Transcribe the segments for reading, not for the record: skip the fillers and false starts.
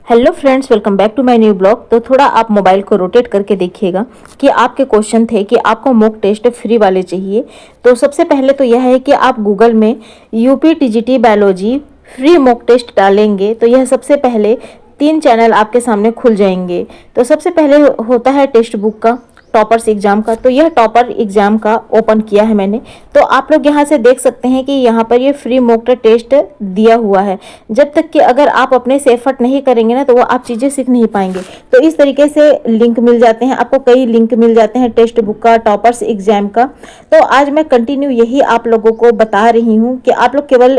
Hello friends, welcome back to my new blog. तो थोड़ा आप मोबाइल को रोटेट करके देखिएगा कि आपके क्वेश्चन थे कि आपको मॉक टेस्ट फ्री वाले चाहिए। तो सबसे पहले तो यह है कि आप गूगल में UP TGT biology free mock test डालेंगे तो यह सबसे पहले 3 चैनल आपके सामने खुल जाएंगे। तो सबसे पहले होता है टेक्स्ट बुक का, टॉपर्स एग्जाम का। तो यह टॉपर एग्जाम का ओपन किया है मैंने। तो आप लोग यहाँ से देख सकते हैं कि यहाँ पर ये फ्री मॉक टेस्ट दिया हुआ है। जब तक कि अगर आप अपने से एफर्ट नहीं करेंगे ना तो वो आप चीज़ें सीख नहीं पाएंगे। तो इस तरीके से लिंक मिल जाते हैं आपको, कई लिंक मिल जाते हैं टेक्स्ट बुक का, टॉपर्स एग्जाम का। तो आज मैं कंटिन्यू यही आप लोगों को बता रही हूँ कि आप लोग केवल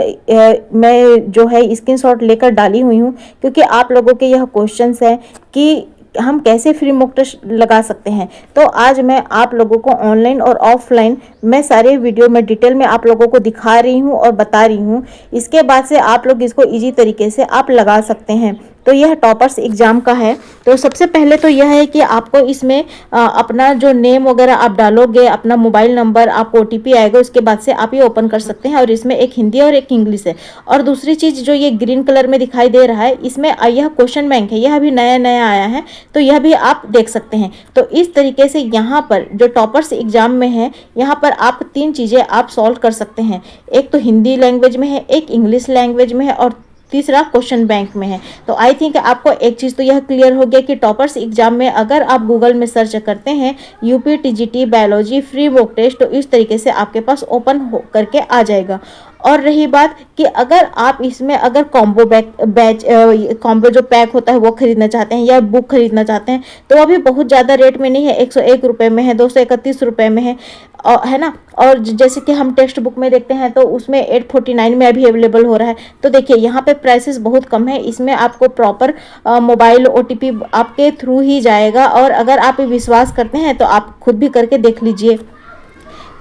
मैं जो है स्क्रीनशॉट लेकर डाली हुई हूँ, क्योंकि आप लोगों के यह क्वेश्चंस हैं कि हम कैसे फ्री मॉक टेस्ट लगा सकते हैं। तो आज मैं आप लोगों को ऑनलाइन और ऑफलाइन मैं सारे वीडियो में डिटेल में आप लोगों को दिखा रही हूँ और बता रही हूँ। इसके बाद से आप लोग इसको इजी तरीके से आप लगा सकते हैं। तो यह टॉपर्स एग्जाम का है। तो सबसे पहले तो यह है कि आपको इसमें अपना जो नेम वगैरह आप डालोगे, अपना मोबाइल नंबर, आपको ओटीपी आएगा, उसके बाद से आप ये ओपन कर सकते हैं। और इसमें एक हिंदी और एक इंग्लिश है। और दूसरी चीज़ जो ये ग्रीन कलर में दिखाई दे रहा है, इसमें यह क्वेश्चन बैंक है, यह अभी नया नया आया है, तो यह भी आप देख सकते हैं। तो इस तरीके से यहाँ पर जो टॉपर्स एग्जाम में है, यहाँ पर आप 3 चीज़ें आप सॉल्व कर सकते हैं। एक तो हिंदी लैंग्वेज में है, एक इंग्लिश लैंग्वेज में है और तीसरा क्वेश्चन बैंक में है। तो आई थिंक आपको एक चीज़ तो यह क्लियर हो गया कि टॉपर्स एग्जाम में अगर आप गूगल में सर्च करते हैं UP TGT biology free mock test, तो इस तरीके से आपके पास ओपन हो करके आ जाएगा। और रही बात कि अगर आप इसमें अगर कॉम्बो जो पैक होता है वो खरीदना चाहते हैं या बुक खरीदना चाहते हैं, तो अभी बहुत ज़्यादा रेट में नहीं है, 101 रुपये में है, 231 रुपये में है ना। और जैसे कि हम टेक्स्ट बुक में देखते हैं तो उसमें 849 में अभी अवेलेबल हो रहा है। तो देखिए यहाँ पे प्राइसेस बहुत कम है। इसमें आपको प्रॉपर मोबाइल ओटीपी आपके थ्रू ही जाएगा। और अगर आप विश्वास करते हैं तो आप खुद भी करके देख लीजिए।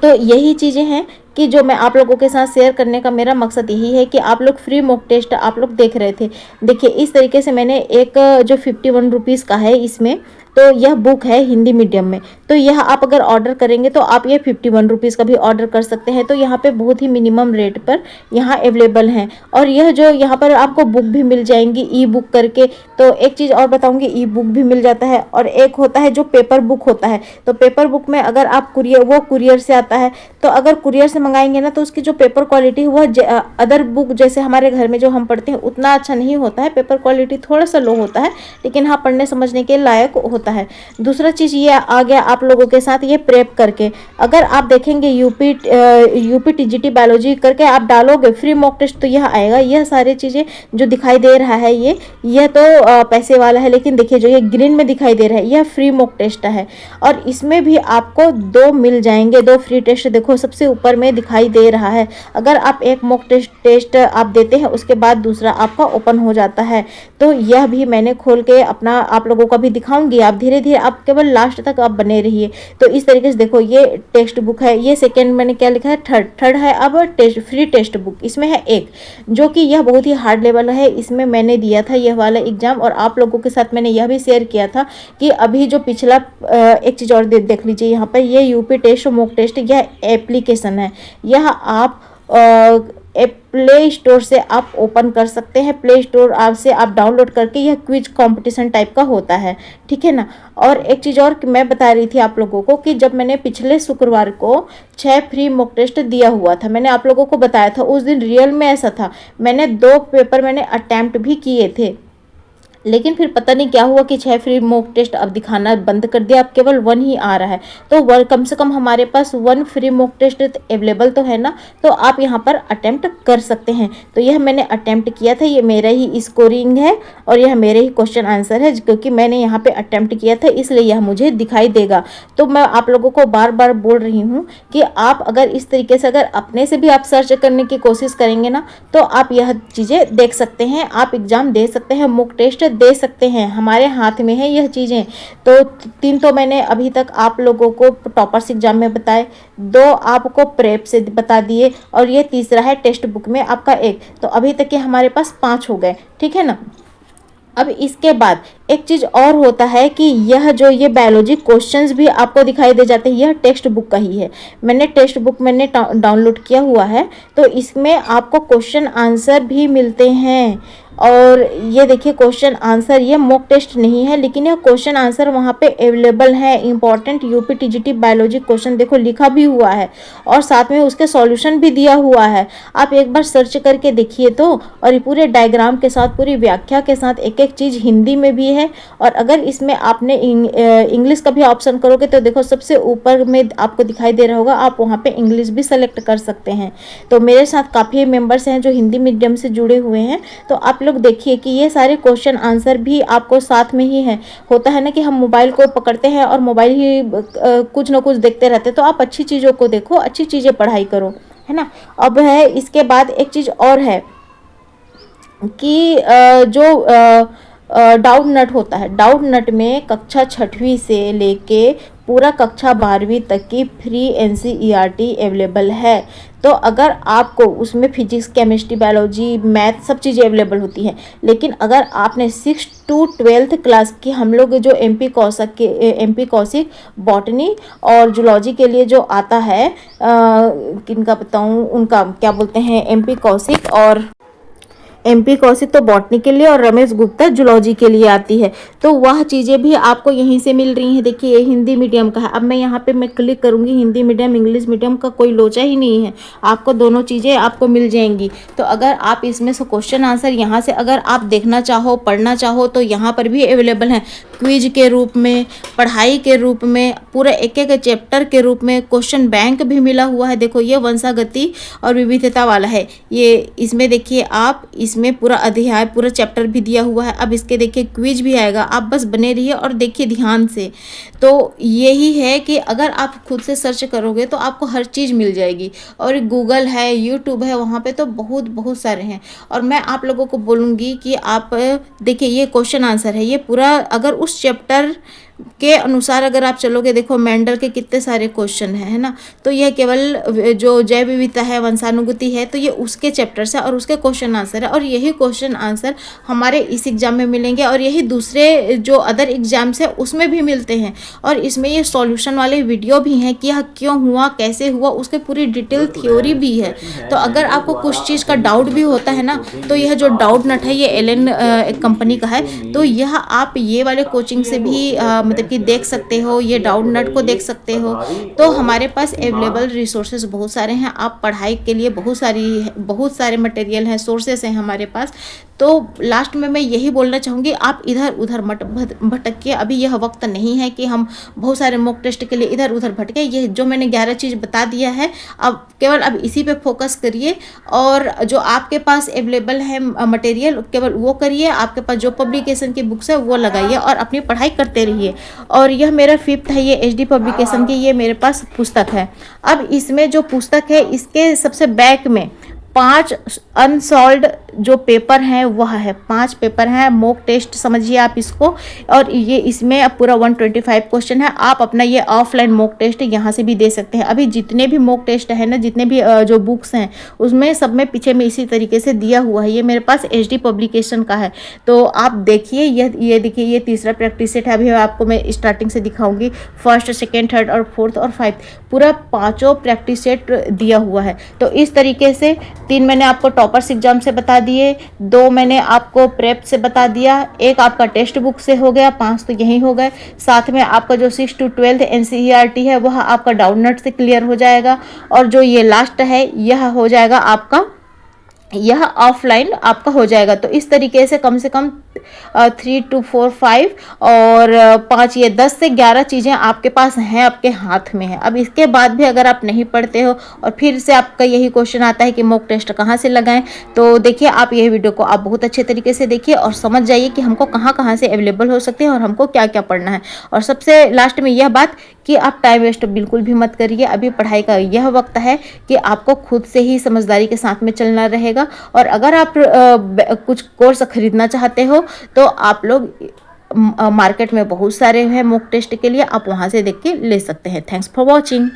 तो यही चीज़ें हैं कि जो मैं आप लोगों के साथ शेयर करने का मेरा मकसद यही है कि आप लोग फ्री मॉक टेस्ट आप लोग देख रहे थे। देखिए इस तरीके से मैंने एक जो 51 रुपीज़ का है, इसमें तो यह बुक है हिंदी मीडियम में। तो यह आप अगर ऑर्डर करेंगे तो आप ये 51 रुपीज़ का भी ऑर्डर कर सकते हैं। तो यहाँ पे बहुत ही मिनिमम रेट पर यहाँ अवेलेबल हैं। और यह जो यहाँ पर आपको बुक भी मिल जाएंगी ई बुक करके। तो एक चीज़ और बताऊँगी, ई बुक भी मिल जाता है। और एक होता है जो पेपर बुक होता है। तो पेपर बुक में अगर आप कुरियर से आता है, तो अगर कुरियर से मंगाएंगे ना तो उसकी जो पेपर क्वालिटी है वह अदर बुक जैसे हमारे घर में जो हम पढ़ते हैं उतना अच्छा नहीं होता है। पेपर क्वालिटी थोड़ा सा लो होता है, लेकिन हाँ पढ़ने समझने के लायक होता है। दूसरा चीज़ ये आ गया आप लोगों के साथ ये प्रेप करके। अगर आप देखेंगे यूपी टीजीटी बायोलॉजी करके आप डालोगे फ्री मॉक टेस्ट, तो यह आएगा। यह सारी चीज़ें जो दिखाई दे रहा है यह तो पैसे वाला है, लेकिन देखिए जो ये ग्रीन में दिखाई दे रहा है यह फ्री मॉक टेस्ट है। और इसमें भी आपको 2 मिल जाएंगे, 2 फ्री टेस्ट देखो सबसे ऊपर में दिखाई दे रहा है। अगर आप एक मॉक टेस्ट आप देते हैं उसके बाद दूसरा आपका ओपन हो जाता है। तो यह भी मैंने खोल के अपना आप लोगों को भी दिखाऊंगी। आप धीरे धीरे आप केवल लास्ट तक आप बने रहिए। तो इस तरीके से देखो ये टेक्स्ट बुक है, ये सेकेंड मैंने क्या लिखा है, थर्ड है। अब फ्री टेक्स्ट बुक इसमें है एक, जो कि यह बहुत ही हार्ड लेवल है। इसमें मैंने दिया था यह वाला एग्जाम और आप लोगों के साथ मैंने यह भी शेयर किया था कि अभी जो पिछला एक चीज़ और देख लीजिए, यहाँ पर ये यूपी टेस्ट मॉक टेस्ट यह एप्लीकेशन है। यह आप प्ले स्टोर से आप ओपन कर सकते हैं। प्ले स्टोर से आप डाउनलोड करके, यह क्विज कंपटीशन टाइप का होता है, ठीक है ना। और एक चीज़ और मैं बता रही थी आप लोगों को कि जब मैंने पिछले शुक्रवार को 6 फ्री मॉक टेस्ट दिया हुआ था, मैंने आप लोगों को बताया था उस दिन रियल में ऐसा था। मैंने 2 पेपर मैंने अटैम्प्ट भी किए थे, लेकिन फिर पता नहीं क्या हुआ कि 6 फ्री मॉक टेस्ट अब दिखाना बंद कर दिया, अब केवल 1 ही आ रहा है। तो कम से कम हमारे पास 1 फ्री मॉक टेस्ट अवेलेबल तो है ना, तो आप यहाँ पर अटेम्प्ट कर सकते हैं। तो यह मैंने अटेम्प्ट किया था, ये मेरा ही स्कोरिंग है और यह मेरे ही क्वेश्चन आंसर है, क्योंकि मैंने यहाँ पे अटेम्प्ट किया था इसलिए यह मुझे दिखाई देगा। तो मैं आप लोगों को बार बार बोल रही हूँ कि आप अगर इस तरीके से अगर अपने से भी आप सर्च करने की कोशिश करेंगे ना, तो आप यह चीज़ें देख सकते हैं, आप एग्जाम दे सकते हैं, मॉक टेस्ट दे सकते हैं। हमारे हाथ में है यह चीज़ें। तो 3 तो मैंने अभी तक आप लोगों को टॉपर्स एग्जाम में बताए, 2 आपको प्रेप से बता दिए और ये तीसरा है टेक्स्ट बुक में आपका 1। तो अभी तक के हमारे पास 5 हो गए, ठीक है ना। अब इसके बाद एक चीज़ और होता है कि यह जो ये बायोलॉजी क्वेश्चंस भी आपको दिखाई दे जाते हैं, यह टेक्स्ट बुक का ही है। मैंने टेक्स्ट बुक डाउनलोड किया हुआ है, तो इसमें आपको क्वेश्चन आंसर भी मिलते हैं। और ये देखिए क्वेश्चन आंसर, ये मॉक टेस्ट नहीं है लेकिन ये क्वेश्चन आंसर वहाँ पे अवेलेबल है। Important UP TGT biology question देखो लिखा भी हुआ है और साथ में उसके सॉल्यूशन भी दिया हुआ है। आप एक बार सर्च करके देखिए तो, और ये पूरे डायग्राम के साथ, पूरी व्याख्या के साथ, एक एक चीज़ हिंदी में भी है। और अगर इसमें आपने इंग्लिश का भी ऑप्शन करोगे तो देखो सबसे ऊपर में आपको दिखाई दे रहा होगा, आप वहाँ पे इंग्लिश भी सेलेक्ट कर सकते हैं। तो मेरे साथ काफ़ी मेंबर्स हैं जो हिंदी मीडियम से जुड़े हुए हैं, तो आप लोग देखिए कि ये सारे क्वेश्चन आंसर भी आपको साथ में ही है। होता है ना कि हम मोबाइल को पकड़ते हैं और मोबाइल ही कुछ ना कुछ देखते रहते हैं, तो आप अच्छी चीज़ों को देखो, अच्छी चीज़ें पढ़ाई करो, है ना। अब है इसके बाद एक चीज़ और है कि जो डाउट नट होता है, डाउट नट में कक्षा 6वीं से लेके पूरा कक्षा 12वीं तक की फ्री एनसीईआरटी अवेलेबल है। तो अगर आपको उसमें फिजिक्स, केमिस्ट्री, बायोलॉजी, मैथ सब चीज़ें अवेलेबल होती हैं, लेकिन अगर आपने 6 to 12th क्लास की, हम लोग जो एमपी कौशिक बॉटनी और जूलॉजी के लिए जो आता है, किनका बताऊँ, उनका क्या बोलते हैं, एमपी कौशिक तो बॉटनी के लिए और रमेश गुप्ता जूलॉजी के लिए आती है। तो वह चीज़ें भी आपको यहीं से मिल रही हैं। देखिए ये हिंदी मीडियम का है। अब मैं यहाँ पे मैं क्लिक करूँगी, हिंदी मीडियम इंग्लिश मीडियम का कोई लोचा ही नहीं है, आपको दोनों चीज़ें आपको मिल जाएंगी। तो अगर आप इसमें से क्वेश्चन आंसर यहाँ से अगर आप देखना चाहो, पढ़ना चाहो, तो यहाँ पर भी अवेलेबल है, क्विज के रूप में, पढ़ाई के रूप में, पूरा एक एक चैप्टर के रूप में। क्वेश्चन बैंक भी मिला हुआ है। देखो ये वंशागति और विविधता वाला है, ये इसमें देखिए आप, इसमें पूरा अध्याय, पूरा चैप्टर भी दिया हुआ है। अब इसके देखिए क्विज भी आएगा, आप बस बने रहिए और देखिए ध्यान से। तो यही है कि अगर आप खुद से सर्च करोगे तो आपको हर चीज़ मिल जाएगी। और गूगल है, यूट्यूब है, वहाँ पे तो बहुत बहुत सारे हैं। और मैं आप लोगों को बोलूँगी कि आप देखिए ये क्वेश्चन आंसर है, ये पूरा अगर उस चैप्टर के अनुसार अगर आप चलोगे, देखो मेंडल के कितने सारे क्वेश्चन है ना। तो यह केवल जो जैव विविधता है, वंशानुगति है, तो ये उसके चैप्टर से और उसके क्वेश्चन आंसर है। और यही क्वेश्चन आंसर हमारे इस एग्जाम में मिलेंगे और यही दूसरे जो अदर एग्जाम्स है उसमें भी मिलते हैं। और इसमें ये सॉल्यूशन वाले वीडियो भी हैं कि यह क्यों हुआ, कैसे हुआ, उसके पूरी डिटेल थ्योरी भी है। तो अगर आपको कुछ चीज़ का डाउट भी होता है ना, तो यह जो डाउट नट है ये एलन एक कंपनी का है, तो यह आप ये वाले कोचिंग से भी मतलब कि देख सकते हो, ये डाउट नट को देख सकते हो। तो हमारे पास अवेलेबल रिसोर्सेज बहुत सारे हैं, आप पढ़ाई के लिए बहुत सारे मटेरियल हैं, सोर्सेस हैं हमारे पास। तो लास्ट में मैं यही बोलना चाहूँगी, आप इधर उधर मत भटकिए। अभी यह वक्त नहीं है कि हम बहुत सारे मॉक टेस्ट के लिए इधर उधर भटके। ये जो मैंने 11 चीज़ बता दिया है, अब केवल अब इसी पे फोकस करिए और जो आपके पास अवेलेबल है मटेरियल केवल वो करिए। आपके पास जो पब्लिकेशन की बुक्स है वो लगाइए और अपनी पढ़ाई करते रहिए। और यह मेरा 5th है, ये HD पब्लिकेशन की ये मेरे पास पुस्तक है। अब इसमें जो पुस्तक है, इसके सबसे बैक में 5 अनसॉल्व्ड जो पेपर हैं वह है, 5 पेपर हैं, मॉक टेस्ट समझिए आप इसको। और ये इसमें पूरा 125 क्वेश्चन है। आप अपना ये ऑफलाइन मॉक टेस्ट यहाँ से भी दे सकते हैं। अभी जितने भी मॉक टेस्ट है ना, जितने भी जो बुक्स हैं उसमें सब में पीछे में इसी तरीके से दिया हुआ है। ये मेरे पास HD पब्लिकेशन का है, तो आप देखिए। ये देखिए, ये तीसरा प्रैक्टिस सेट है। अभी आपको मैं स्टार्टिंग से दिखाऊंगी, 1st, 2nd, 3rd और 4th और 5th पूरा 5 प्रैक्टिस सेट दिया हुआ है। तो इस तरीके से 3 मैंने आपको टॉपर्स एग्जाम से बता दिए, 2 मैंने आपको प्रेप से बता दिया, 1 आपका टेक्स्ट बुक से हो गया, 5 तो यही हो गए। साथ में आपका जो 6 to 12 NCERT है वह आपका डाउन नोट से क्लियर हो जाएगा। और जो ये लास्ट है यह हो जाएगा आपका, यह ऑफलाइन आपका हो जाएगा। तो इस तरीके से कम 3 to 4 5 और 5 ये 10 से 11 चीज़ें आपके पास हैं, आपके हाथ में है। अब इसके बाद भी अगर आप नहीं पढ़ते हो और फिर से आपका यही क्वेश्चन आता है कि मॉक टेस्ट कहाँ से लगाएं, तो देखिए आप यही वीडियो को आप बहुत अच्छे तरीके से देखिए और समझ जाइए कि हमको कहाँ से अवेलेबल हो सकते हैं और हमको क्या क्या पढ़ना है। और सबसे लास्ट में यह बात कि आप टाइम वेस्ट बिल्कुल भी मत करिए। अभी पढ़ाई का यह वक्त है कि आपको खुद से ही समझदारी के साथ में चलना रहेगा। और अगर आप कुछ कोर्स खरीदना चाहते हो तो आप लोग मार्केट में बहुत सारे हैं मॉक टेस्ट के लिए, आप वहां से देख के ले सकते हैं। Thanks for watching.